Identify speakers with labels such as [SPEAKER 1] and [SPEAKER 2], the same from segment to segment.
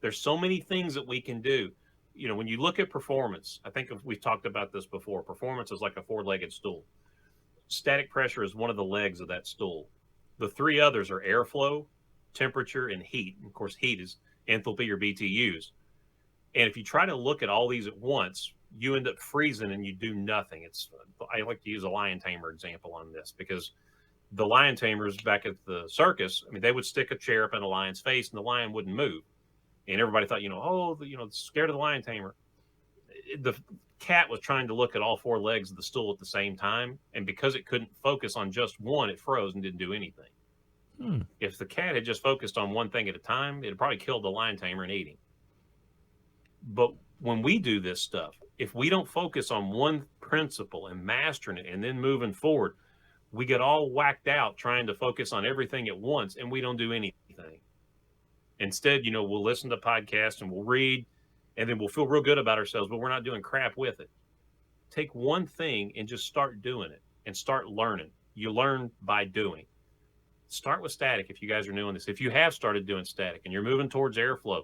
[SPEAKER 1] There's so many things that we can do. When you look at performance, I think we've talked about this before. Performance is like a four-legged stool. Static pressure is one of the legs of that stool. The three others are airflow, temperature, and heat. And of course, heat is enthalpy or BTUs. And if you try to look at all these at once, you end up freezing and you do nothing. I like to use a lion tamer example on this, because the lion tamers back at the circus, they would stick a chair up in a lion's face and the lion wouldn't move. And everybody thought, scared of the lion tamer. The cat was trying to look at all four legs of the stool at the same time. And because it couldn't focus on just one, it froze and didn't do anything. If the cat had just focused on one thing at a time, it'd probably killed the lion tamer and ate him. But when we do this stuff, if we don't focus on one principle and mastering it and then moving forward, we get all whacked out trying to focus on everything at once, and we don't do anything. Instead, we'll listen to podcasts and we'll read, and then we'll feel real good about ourselves, but we're not doing crap with it. Take one thing and just start doing it and start learning. You learn by doing. Start with static if you guys are new on this. If you have started doing static and you're moving towards airflow,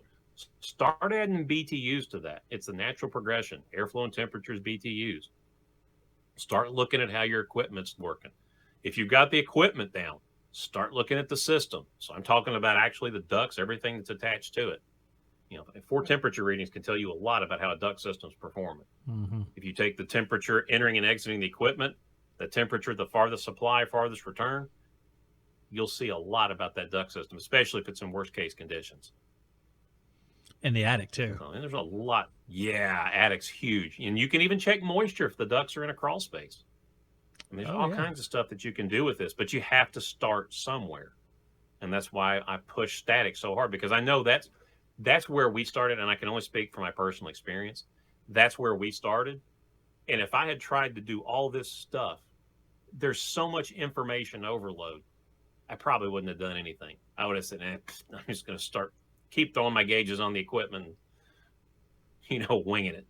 [SPEAKER 1] start adding BTUs to that. It's the natural progression. Airflow and temperatures, BTUs. Start looking at how your equipment's working. If you've got the equipment down, start looking at the system. So I'm talking about actually the ducts, everything that's attached to it. 4 temperature readings can tell you a lot about how a duct system's performing.
[SPEAKER 2] Mm-hmm.
[SPEAKER 1] If you take the temperature entering and exiting the equipment, the temperature, the farthest supply, farthest return, you'll see a lot about that duct system, especially if it's in worst case conditions.
[SPEAKER 2] In the attic too.
[SPEAKER 1] And there's a lot. Yeah, attic's huge. And you can even check moisture if the ducts are in a crawl space. There's all kinds of stuff that you can do with this, but you have to start somewhere. And that's why I push static so hard, because I know that's where we started, and I can only speak from my personal experience. That's where we started. And if I had tried to do all this stuff, there's so much information overload, I probably wouldn't have done anything. I would have said, I'm just going to keep throwing my gauges on the equipment and, winging it.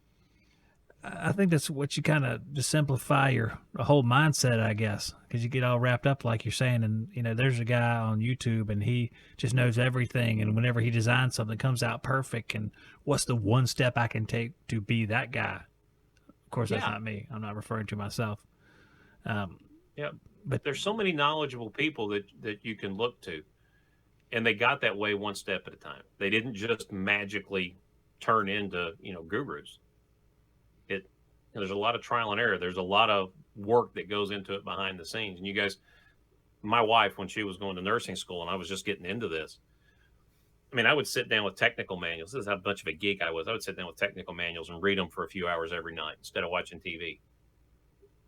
[SPEAKER 2] I think that's what you kind of just simplify your whole mindset, I guess, because you get all wrapped up like you're saying. And, there's a guy on YouTube and he just knows everything. And whenever he designs something, it comes out perfect. And what's the one step I can take to be that guy? Of course, that's not me. I'm not referring to myself.
[SPEAKER 1] But there's so many knowledgeable people that you can look to. And they got that way one step at a time. They didn't just magically turn into, gurus. There's a lot of trial and error. There's a lot of work that goes into it behind the scenes. And you guys, my wife, when she was going to nursing school and I was just getting into this, I would sit down with technical manuals. This is how much of a geek I was. I would sit down with technical manuals and read them for a few hours every night instead of watching TV.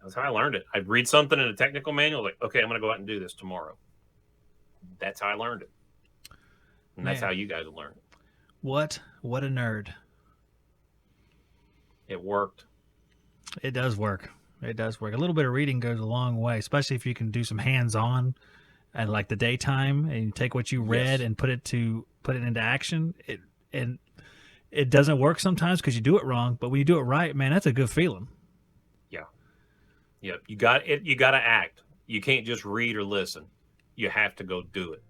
[SPEAKER 1] That's how I learned it. I'd read something in a technical manual, like, okay, I'm going to go out and do this tomorrow. That's how I learned it. And that's how you guys will learn it.
[SPEAKER 2] What a nerd.
[SPEAKER 1] It worked.
[SPEAKER 2] It does work. It does work. A little bit of reading goes a long way, especially if you can do some hands-on and like the daytime and you take what you read and put it into action. It doesn't work sometimes because you do it wrong, but when you do it right, man, that's a good feeling.
[SPEAKER 1] Yeah. Yep. You got to act. You can't just read or listen. You have to go do it.